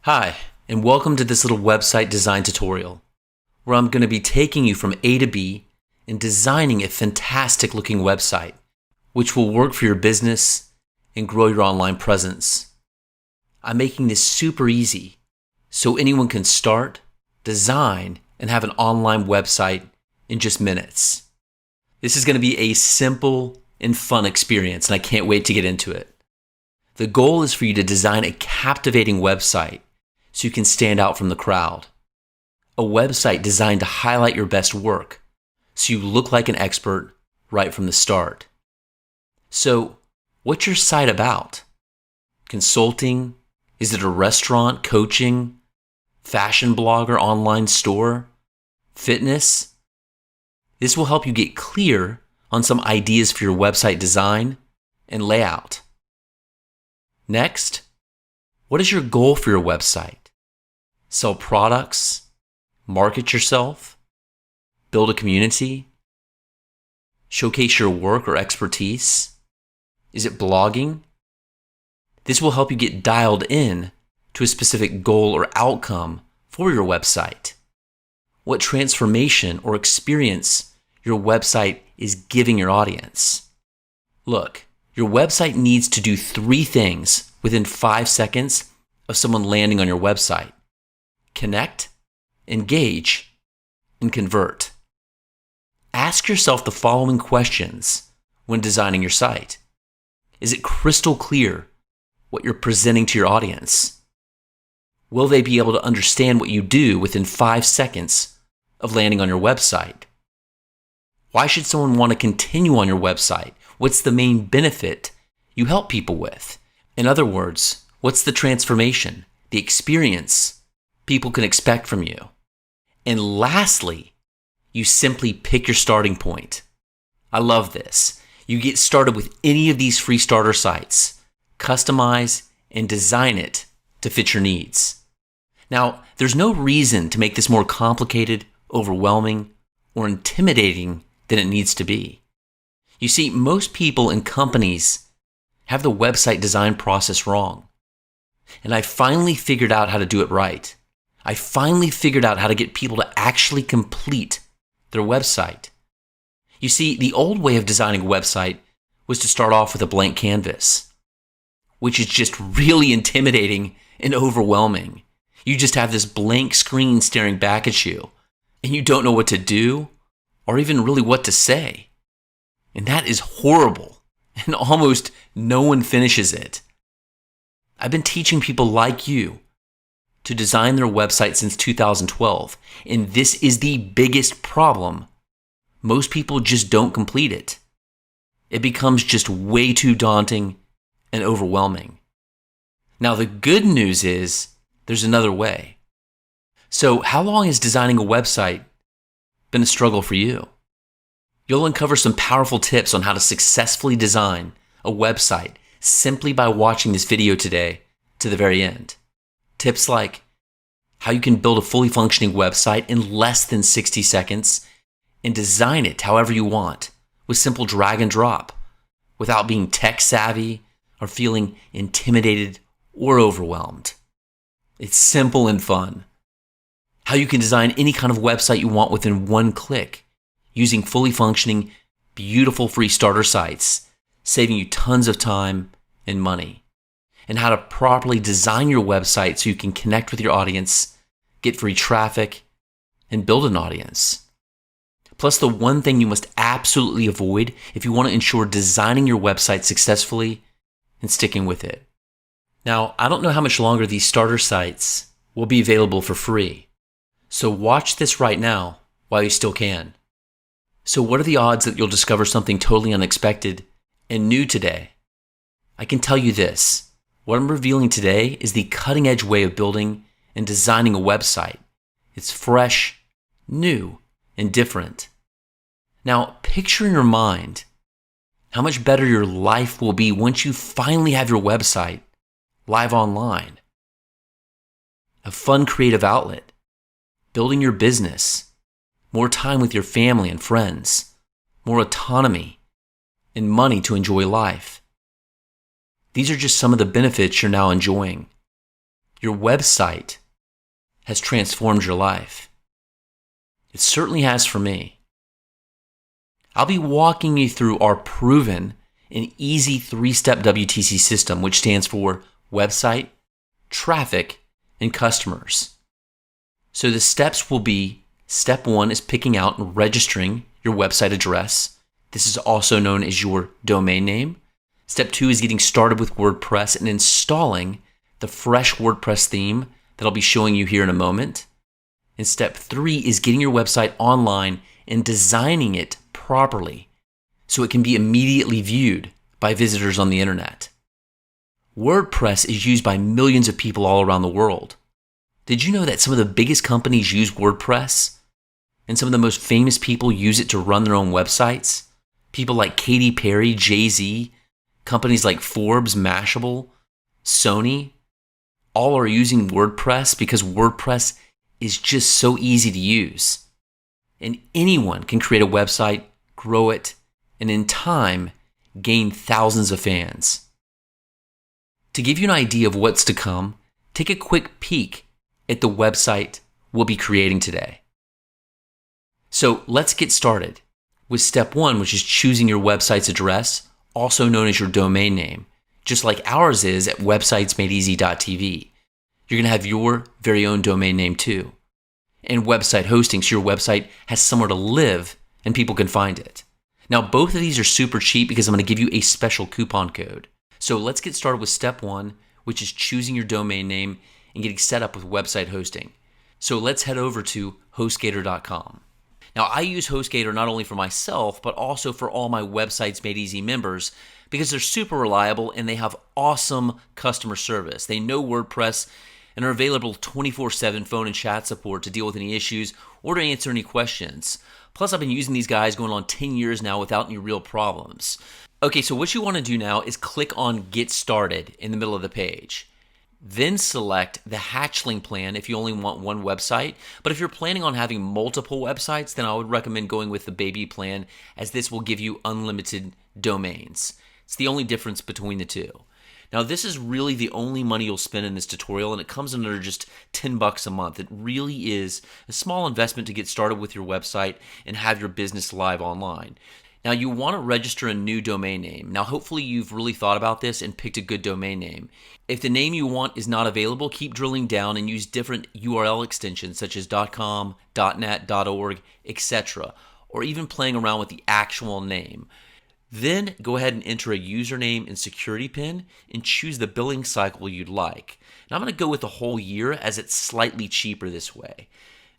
Hi, and welcome to this little website design tutorial, where I'm going to be taking you from A to B and designing a fantastic looking website, which will work for your business and grow your online presence. I'm making this super easy, so anyone can start, design, and have an online website in just minutes. This is going to be a simple and fun experience, and I can't wait to get into it. The goal is for you to design a captivating website so you can stand out from the crowd. A website designed to highlight your best work so you look like an expert right from the start. So, what's your site about? Consulting? Is it a restaurant, coaching, fashion blogger, online store, fitness? This will help you get clear on some ideas for your website design and layout. Next, what is your goal for your website? Sell products, market yourself, build a community, showcase your work or expertise? Is it blogging? This will help you get dialed in to a specific goal or outcome for your website. What transformation or experience your website is giving your audience. Look, your website needs to do 3 things within 5 seconds of someone landing on your website: connect, engage, and convert. Ask yourself the following questions when designing your site. Is it crystal clear what you're presenting to your audience? Will they be able to understand what you do within 5 seconds of landing on your website? Why should someone want to continue on your website? What's the main benefit you help people with? In other words, what's the transformation, the experience people can expect from you? And lastly, you simply pick your starting point. I love this. You get started with any of these free starter sites, customize and design it to fit your needs. Now, there's no reason to make this more complicated, overwhelming, or intimidating than it needs to be. You see, most people and companies have the website design process wrong. And I finally figured out how to do it right. I finally figured out how to get people to actually complete their website. You see, the old way of designing a website was to start off with a blank canvas, which is just really intimidating and overwhelming. You just have this blank screen staring back at you, and you don't know what to do or even really what to say. And that is horrible, and almost no one finishes it. I've been teaching people like you to design their website since 2012, and this is the biggest problem. Most people just don't complete it. It becomes just way too daunting and overwhelming. Now, the good news is there's another way. So, how long has designing a website been a struggle for you? You'll uncover some powerful tips on how to successfully design a website simply by watching this video today to the very end. Tips like how you can build a fully functioning website in less than 60 seconds and design it however you want with simple drag and drop without being tech savvy or feeling intimidated or overwhelmed. It's simple and fun. How you can design any kind of website you want within one click using fully functioning, beautiful free starter sites, saving you tons of time and money. And how to properly design your website so you can connect with your audience, get free traffic, and build an audience. Plus, the one thing you must absolutely avoid if you want to ensure designing your website successfully and sticking with it. Now, I don't know how much longer these starter sites will be available for free, so watch this right now while you still can. So what are the odds that you'll discover something totally unexpected and new today? I can tell you this. What I'm revealing today is the cutting-edge way of building and designing a website. It's fresh, new, and different. Now, picture in your mind how much better your life will be once you finally have your website live online. A fun creative outlet, building your business, more time with your family and friends, more autonomy, and money to enjoy life. These are just some of the benefits you're now enjoying. your website has transformed your life. It certainly has for me. I'll be walking you through our proven and easy 3-step WTC system, which stands for website, traffic, and customers. So the steps will be, step 1 is picking out and registering your website address. This is also known as your domain name. Step 2 is getting started with WordPress and installing the fresh WordPress theme that I'll be showing you here in a moment. And step 3 is getting your website online and designing it properly so it can be immediately viewed by visitors on the internet. WordPress is used by millions of people all around the world. Did you know that some of the biggest companies use WordPress? And some of the most famous people use it to run their own websites? People like Katy Perry, Jay-Z, companies like Forbes, Mashable, Sony, all are using WordPress because WordPress is just so easy to use. And anyone can create a website, grow it, and in time, gain thousands of fans. To give you an idea of what's to come, take a quick peek at the website we'll be creating today. So let's get started with step 1, which is choosing your website's address, also known as your domain name, just like ours is at websitesmadeeasy.tv. You're going to have your very own domain name too. And website hosting, so your website has somewhere to live and people can find it. Now, both of these are super cheap because I'm going to give you a special coupon code. So let's get started with step 1, which is choosing your domain name and getting set up with website hosting. So let's head over to HostGator.com. Now, I use HostGator not only for myself, but also for all my Websites Made Easy members because they're super reliable and they have awesome customer service. They know WordPress and are available 24/7 phone and chat support to deal with any issues or to answer any questions. Plus, I've been using these guys going on 10 years now without any real problems. Okay, so what you want to do now is click on Get Started in the middle of the page. Then select the Hatchling plan if you only want one website. But if you're planning on having multiple websites, then I would recommend going with the Baby plan, as this will give you unlimited domains. It's the only difference between the two. Now, this is really the only money you'll spend in this tutorial, and it comes under just $10 a month. It really is a small investment to get started with your website and have your business live online. Now, you want to register a new domain name. Now, hopefully you've really thought about this and picked a good domain name. If the name you want is not available, keep drilling down and use different URL extensions such as .com, .net, .org, etc., or even playing around with the actual name. Then go ahead and enter a username and security pin and choose the billing cycle you'd like. Now, I'm going to go with the whole year as it's slightly cheaper this way.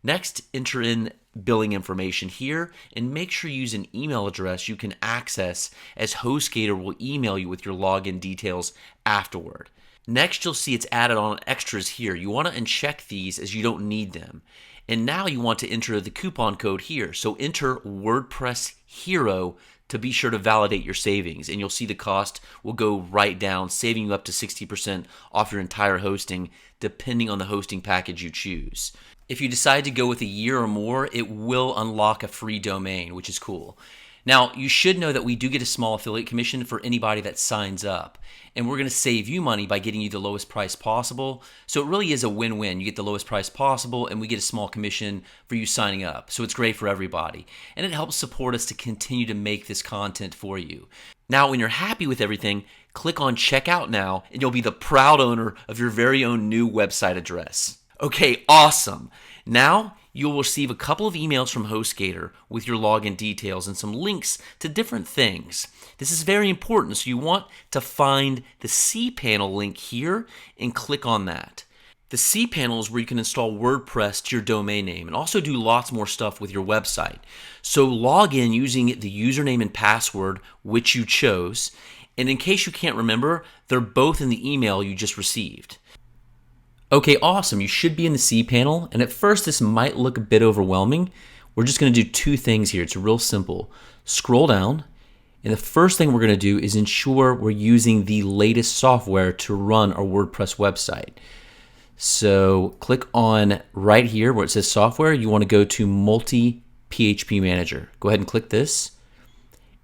Next, enter in billing information here and make sure you use an email address you can access, as HostGator will email you with your login details afterward. Next, you'll see it's added on extras here. You want to uncheck these as you don't need them. And now you want to enter the coupon code here. So enter WordPress Hero to be sure to validate your savings, and you'll see the cost will go right down, saving you up to 60% off your entire hosting, depending on the hosting package you choose. If you decide to go with a year or more, it will unlock a free domain, which is cool. Now, you should know that we do get a small affiliate commission for anybody that signs up, and we're going to save you money by getting you the lowest price possible. So it really is a win-win. You get the lowest price possible, and we get a small commission for you signing up. So it's great for everybody, and it helps support us to continue to make this content for you. Now, when you're happy with everything, click on Checkout Now, and you'll be the proud owner of your very own new website address. Okay, awesome. Now, you'll receive a couple of emails from HostGator with your login details and some links to different things. This is very important, so you want to find the cPanel link here and click on that. The cPanel is where you can install WordPress to your domain name and also do lots more stuff with your website. So log in using the username and password which you chose, and in case you can't remember, they're both in the email you just received. Okay, awesome. You should be in the cPanel, and at first this might look a bit overwhelming. We're just going to do two things here. It's real simple. Scroll down, and the first thing we're going to do is ensure we're using the latest software to run our WordPress website. So click on right here where it says software. You want to go to Multi-PHP Manager. Go ahead and click this,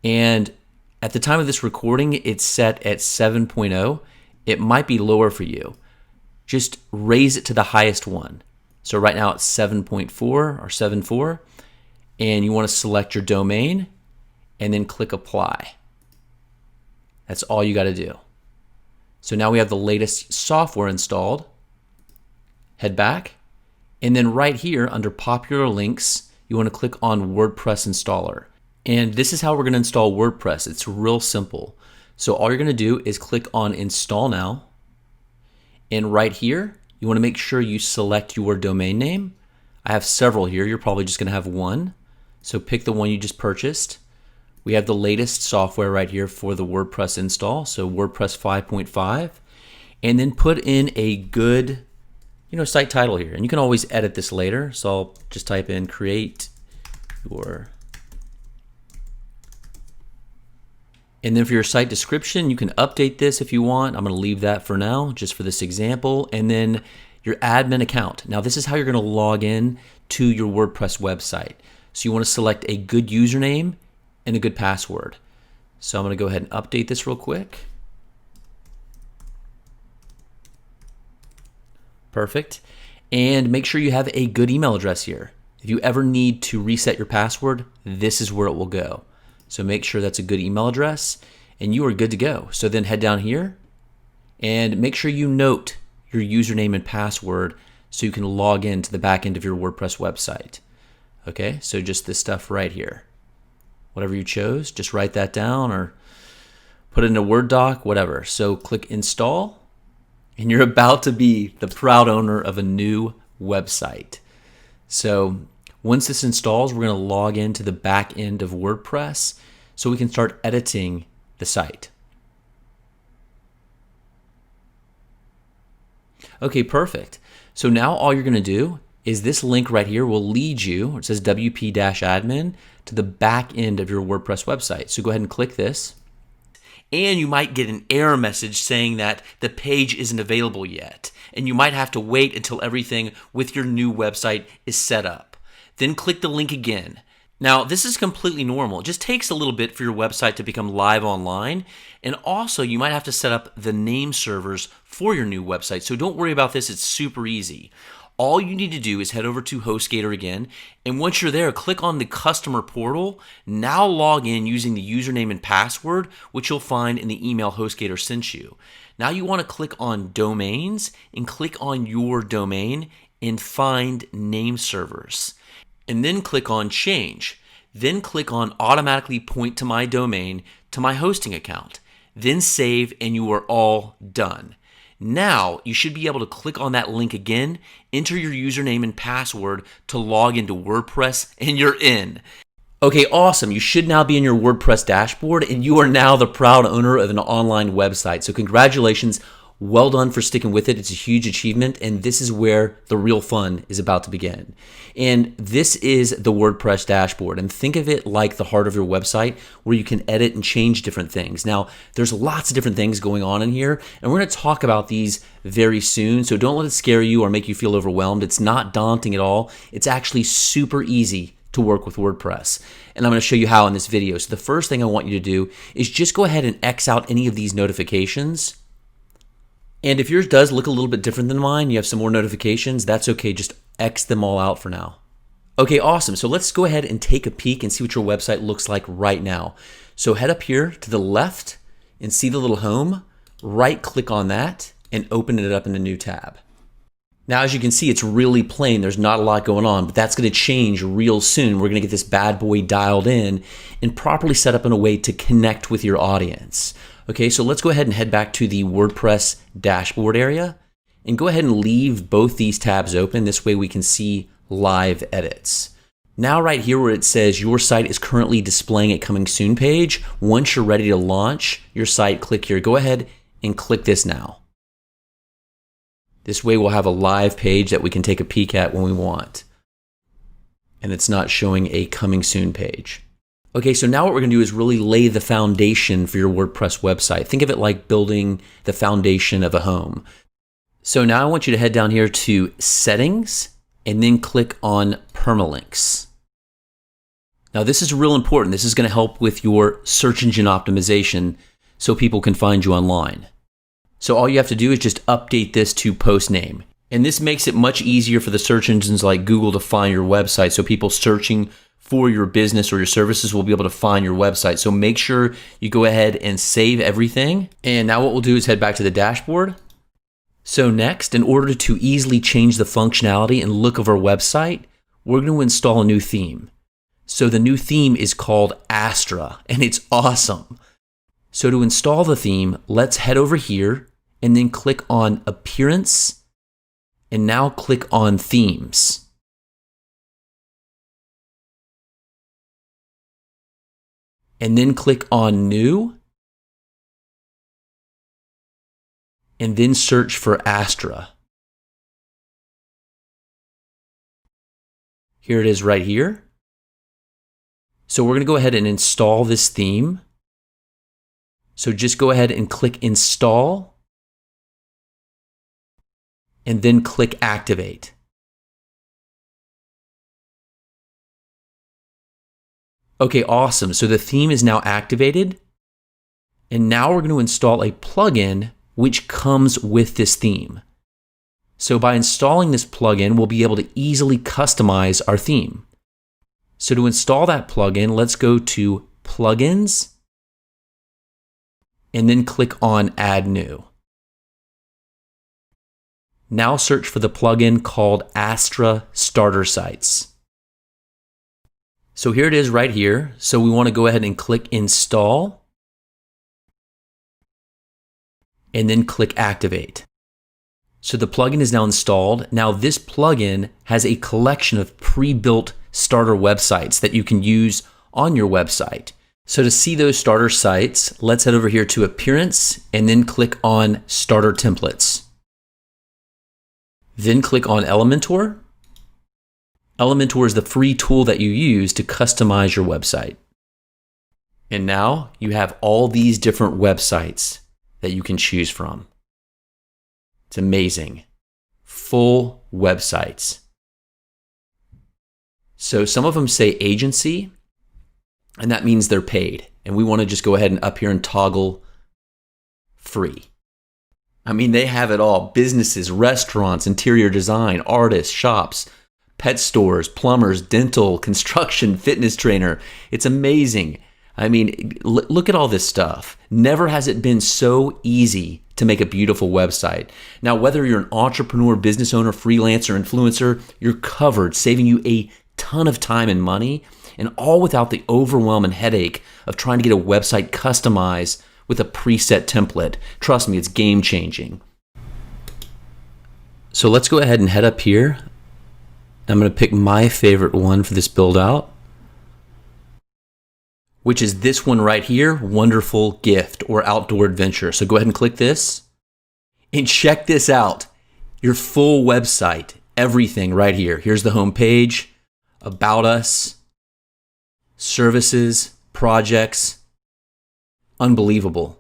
and at the time of this recording, it's set at 7.0. It might be lower for you. just raise it to the highest one. So right now it's 7.4 or 7.4, and you want to select your domain and then click apply. That's all you got to do. So now we have the latest software installed. Head back, and then right here under popular links, you want to click on Wordpress Installer. And this is how we're going to install WordPress. It's real simple. So all you're going to do is click on Install Now, and right here, you want to make sure you select your domain name. I have several here. You're probably just going to have one. So pick the one you just purchased. We have the latest software right here for the WordPress install, so WordPress 5.5, and then put in a good, site title here. And you can always edit this later. So I'll just type in create your, and then for your site description, you can update this if you want. I'm going to leave that for now, just for this example. And then your admin account. Now this is how you're going to log in to your WordPress website. So you want to select a good username and a good password. So I'm going to go ahead and update this real quick. Perfect. And make sure you have a good email address here. If you ever need to reset your password, this is where it will go. So make sure that's a good email address and you are good to go. So then head down here and make sure you note your username and password so you can log into the back end of your WordPress website. Okay, so just this stuff right here. Whatever you chose, just write that down or put it in a Word doc, whatever. So click install and you're about to be the proud owner of a new website. So once this installs, we're going to log into the back end of WordPress so we can start editing the site. Okay, perfect. So now all you're going to do is this link right here will lead you, where it says WP-admin, to the back end of your WordPress website. So go ahead and click this. And you might get an error message saying that the page isn't available yet. And you might have to wait until everything with your new website is set up. Then click the link again. Now, this is completely normal. It just takes a little bit for your website to become live online. And also, you might have to set up the name servers for your new website. So don't worry about this. It's super easy. All you need to do is head over to HostGator again. And once you're there, click on the customer portal. Now log in using the username and password, which you'll find in the email HostGator sent you. Now you want to click on domains and click on your domain and find name servers. And then click on change. Then click on automatically point to my domain to my hosting account. Then save and you are all done. Now you should be able to click on that link again, enter your username and password to log into WordPress, and you're in. Okay, awesome. You should now be in your WordPress dashboard and you are now the proud owner of an online website. So congratulations. Well done for sticking with it. It's a huge achievement, and this is where the real fun is about to begin. And this is the WordPress dashboard, and think of it like the heart of your website where you can edit and change different things. Now, there's lots of different things going on in here, and we're going to talk about these very soon, so don't let it scare you or make you feel overwhelmed. It's not daunting at all. It's actually super easy to work with WordPress. And I'm going to show you how in this video. So the first thing I want you to do is just go ahead and X out any of these notifications. And if yours does look a little bit different than mine, you have some more notifications, that's okay. Just X them all out for now. Okay, awesome. So let's go ahead and take a peek and see what your website looks like right now. So head up here to the left and see the little home. Right click on that and open it up in a new tab. Now, as you can see, it's really plain. There's not a lot going on, but that's going to change real soon. We're going to get this bad boy dialed in and properly set up in a way to connect with your audience. Okay, so let's go ahead and head back to the WordPress dashboard area and go ahead and leave both these tabs open. This way we can see live edits. Now right here where it says your site is currently displaying a coming soon page, once you're ready to launch your site, click here. Go ahead and click this now. This way we'll have a live page that we can take a peek at when we want. And it's not showing a coming soon page. Okay, so now what we're going to do is really lay the foundation for your WordPress website. Think of it like building the foundation of a home. So now I want you to head down here to Settings and then click on Permalinks. Now this is real important. This is going to help with your search engine optimization so people can find you online. So all you have to do is just update this to post name. And this makes it much easier for the search engines like Google to find your website. So people searching for your business or your services will be able to find your website. So make sure you go ahead and save everything. And now what we'll do is head back to the dashboard. So next, in order to easily change the functionality and look of our website, we're going to install a new theme. So the new theme is called Astra, and it's awesome. So to install the theme, let's head over here and then click on Appearance, and now click on Themes. And then click on New, and then search for Astra. Here it is right here. So we're going to go ahead and install this theme. So just go ahead and click Install, and then click Activate. Okay, awesome. So the theme is now activated, and now we're going to install a plugin which comes with this theme. So by installing this plugin, we'll be able to easily customize our theme. So to install that plugin, let's go to Plugins, and then click on Add New. Now search for the plugin called Astra Starter Sites. So here it is right here. So we want to go ahead and click Install, and then click Activate. So the plugin is now installed. Now this plugin has a collection of pre-built starter websites that you can use on your website. So to see those starter sites, let's head over here to Appearance and then click on Starter Templates. Then click on Elementor. Elementor is the free tool that you use to customize your website. And now you have all these different websites that you can choose from. It's amazing. Full websites. So some of them say agency, and that means they're paid. And we want to just go ahead and up here and toggle free. I mean, they have it all. Businesses, restaurants, interior design, artists, shops, pet stores, plumbers, dental, construction, fitness trainer. It's amazing. I mean, look at all this stuff. Never has it been so easy to make a beautiful website. Now, whether you're an entrepreneur, business owner, freelancer, influencer, you're covered, saving you a ton of time and money, and all without the overwhelm and headache of trying to get a website customized with a preset template. Trust me, it's game changing. So let's go ahead and head up here. I'm going to pick my favorite one for this build out, which is this one right here, Wonderful Gift or Outdoor Adventure. So go ahead and click this and check this out. Your full website, everything right here. Here's the home page, About Us, services, projects. Unbelievable.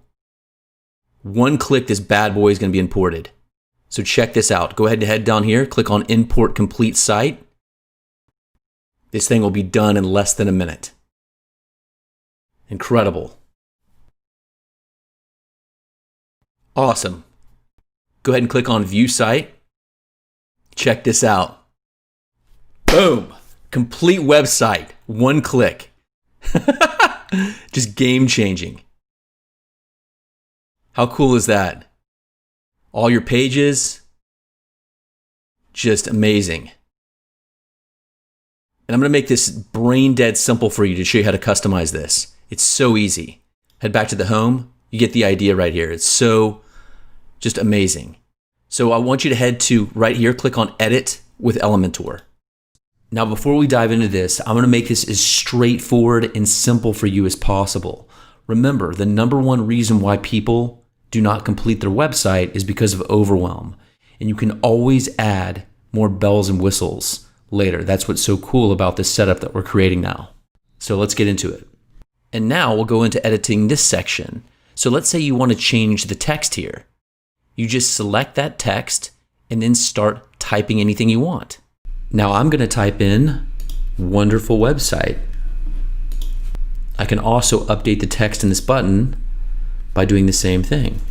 One click, this bad boy is going to be imported. So check this out. Go ahead and head down here, click on Import Complete Site. This thing will be done in less than a minute. Incredible. Awesome. Go ahead and click on View Site. Check this out. Boom. Complete website. One click. Just game changing. How cool is that? All your pages, just amazing. And I'm going to make this brain dead simple for you to show you how to customize this. It's so easy. Head back to the home. You get the idea right here. It's so just amazing. So I want you to head to right here, click on Edit with Elementor. Now, before we dive into this, I'm going to make this as straightforward and simple for you as possible. Remember, the number one reason why people do not complete their website is because of overwhelm. And you can always add more bells and whistles later. That's what's so cool about this setup that we're creating now. So let's get into it. And now we'll go into editing this section. So let's say you want to change the text here. You just select that text and then start typing anything you want. Now I'm going to type in wonderful website. I can also update the text in this button by doing the same thing.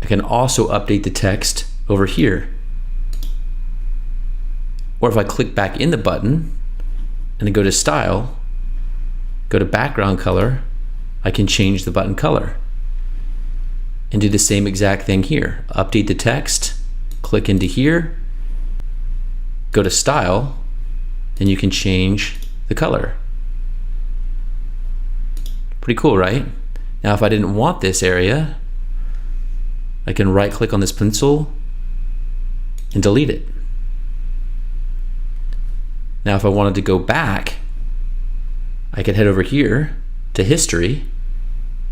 I can also update the text over here. Or if I click back in the button and I go to Style, go to Background Color, I can change the button color and do the same exact thing here. Update the text, click into here, go to Style, and you can change the color. Pretty cool, right? Now if I didn't want this area, I can right click on this pencil and delete it. Now if I wanted to go back, I could head over here to History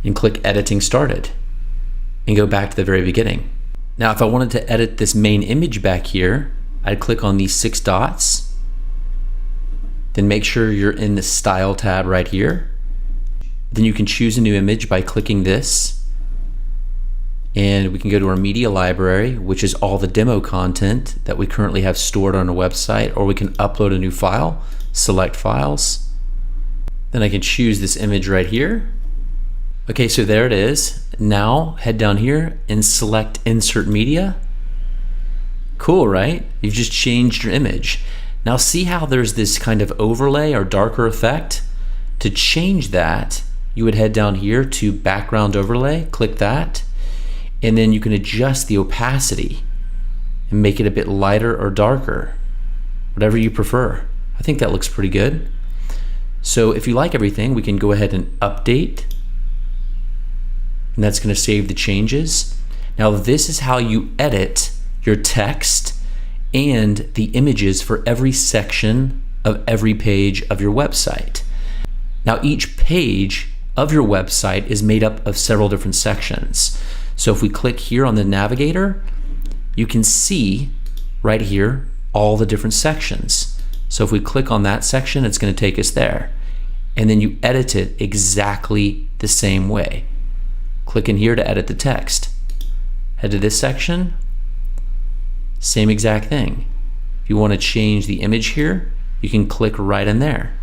and click Editing Started and go back to the very beginning. Now if I wanted to edit this main image back here, I'd click on these 6 dots, then make sure you're in the Style tab right here. Then you can choose a new image by clicking this, and we can go to our media library, which is all the demo content that we currently have stored on our website, or we can upload a new file, select files. Then I can choose this image right here. Okay, so there it is. Now head down here and select Insert Media. Cool, right? You've just changed your image. Now see how there's this kind of overlay or darker effect? To change that, you would head down here to Background Overlay, click that, and then you can adjust the opacity and make it a bit lighter or darker, whatever you prefer. I think that looks pretty good. So if you like everything, we can go ahead and update, and that's going to save the changes. Now this is how you edit your text and the images for every section of every page of your website. Now each page of your website is made up of several different sections. So if we click here on the navigator, you can see right here all the different sections. So if we click on that section, it's going to take us there. And then you edit it exactly the same way. Click in here to edit the text. Head to this section, same exact thing. If you want to change the image here, you can click right in there.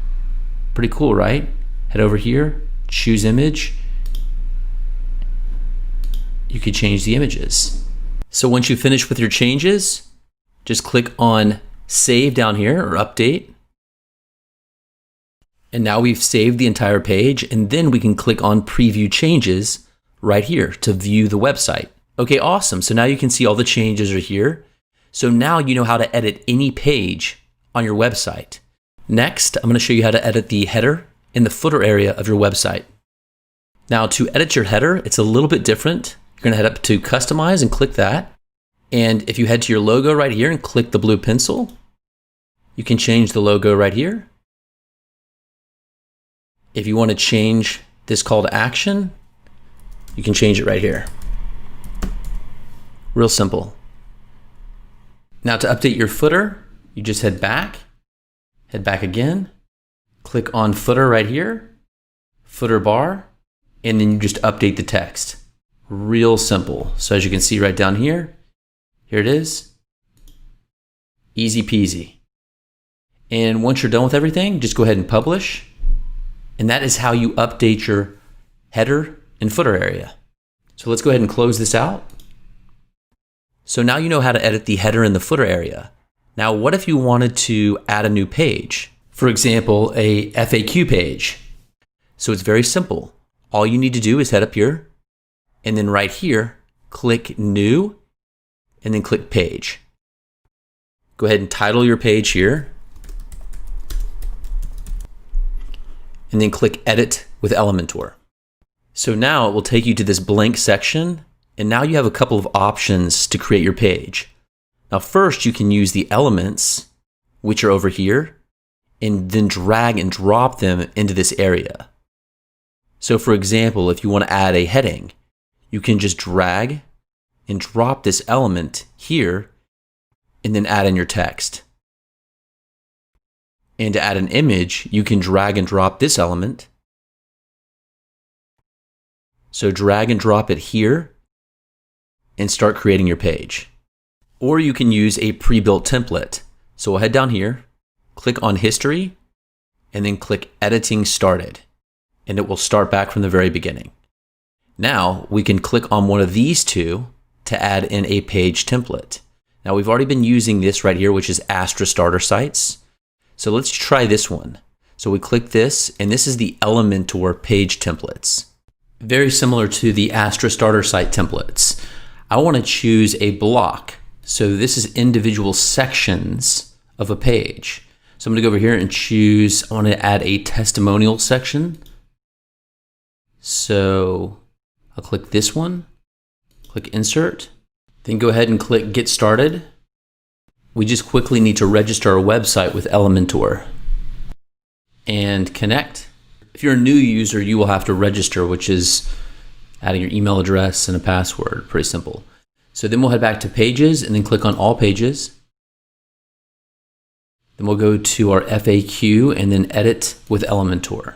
Pretty cool, right? Head over here, choose image. You could change the images. So once you finish with your changes, just click on Save down here or Update. And now we've saved the entire page, and then we can click on Preview Changes right here to view the website. Okay, awesome. So now you can see all the changes are here. So now you know how to edit any page on your website. Next, I'm going to show you how to edit the header and the footer area of your website. Now to edit your header, it's a little bit different. You're going to head up to Customize and click that. And if you head to your logo right here and click the blue pencil, you can change the logo right here. If you want to change this call to action, you can change it right here. Real simple. Now to update your footer, you just head back again, click on footer right here, footer bar, and then you just update the text. Real simple. So as you can see right down here, here it is. Easy peasy. And once you're done with everything, just go ahead and publish. And that is how you update your header and footer area. So let's go ahead and close this out. So now you know how to edit the header and the footer area. Now, what if you wanted to add a new page? For example, a FAQ page. So it's very simple. All you need to do is head up here, and then right here, click New, and then click Page. Go ahead and title your page here, and then click Edit with Elementor. So now it will take you to this blank section, and now you have a couple of options to create your page. Now first, you can use the elements, which are over here, and then drag and drop them into this area. So for example, if you want to add a heading, you can just drag and drop this element here, and then add in your text. And to add an image, you can drag and drop this element. So drag and drop it here and start creating your page. Or you can use a pre-built template. So we'll head down here, click on History, and then click Editing Started, and it will start back from the very beginning. Now we can click on one of these two to add in a page template. Now we've already been using this right here, which is Astra Starter Sites. So let's try this one. So we click this, and this is the Elementor page templates. Very similar to the Astra Starter Site templates. I want to choose a block. So this is individual sections of a page. So I'm going to go over here and choose, I want to add a testimonial section. So I'll click this one, click Insert, then go ahead and click Get Started. We just quickly need to register our website with Elementor and connect. If you're a new user, you will have to register, which is adding your email address and a password. Pretty simple. So then we'll head back to Pages and then click on All Pages. Then we'll go to our FAQ and then Edit with Elementor.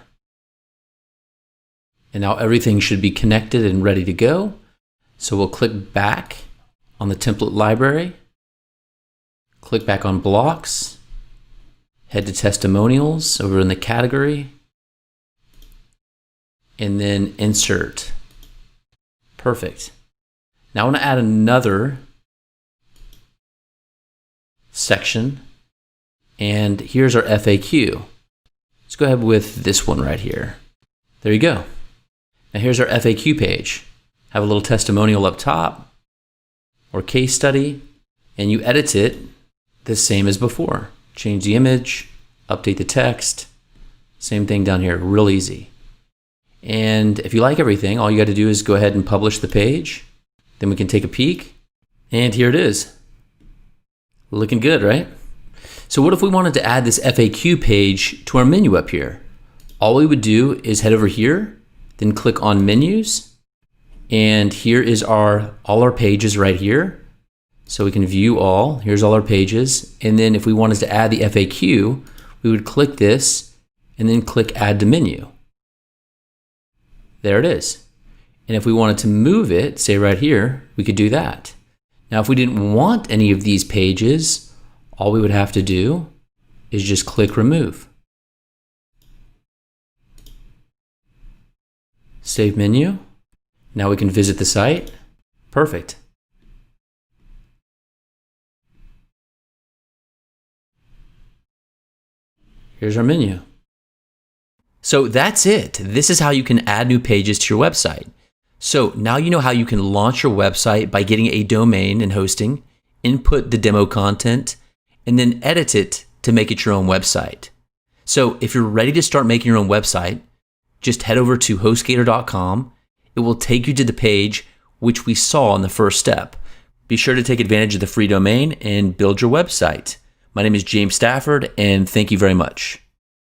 And now everything should be connected and ready to go. So we'll click back on the template library, click back on blocks, head to testimonials over in the category, and then insert. Perfect. Now I want to add another section, and here's our FAQ. Let's go ahead with this one right here. There you go. Now here's our FAQ page. Have a little testimonial up top or case study, and you edit it the same as before. Change the image, update the text, same thing down here, real easy. And if you like everything, all you got to do is go ahead and publish the page. Then we can take a peek, and here it is. Looking good, right? So what if we wanted to add this FAQ page to our menu up here? All we would do is head over here, then click on Menus, and here is all our pages right here. So we can view all. Here's all our pages. And then if we wanted to add the FAQ, we would click this and then click Add to Menu. There it is. And if we wanted to move it, say right here, we could do that. Now, if we didn't want any of these pages, all we would have to do is just click Remove. Save menu. Now we can visit the site. Perfect. Here's our menu. So that's it. This is how you can add new pages to your website. So now you know how you can launch your website by getting a domain and hosting, input the demo content, and then edit it to make it your own website. So if you're ready to start making your own website, just head over to HostGator.com. It will take you to the page which we saw in the first step. Be sure to take advantage of the free domain and build your website. My name is James Stafford, and thank you very much.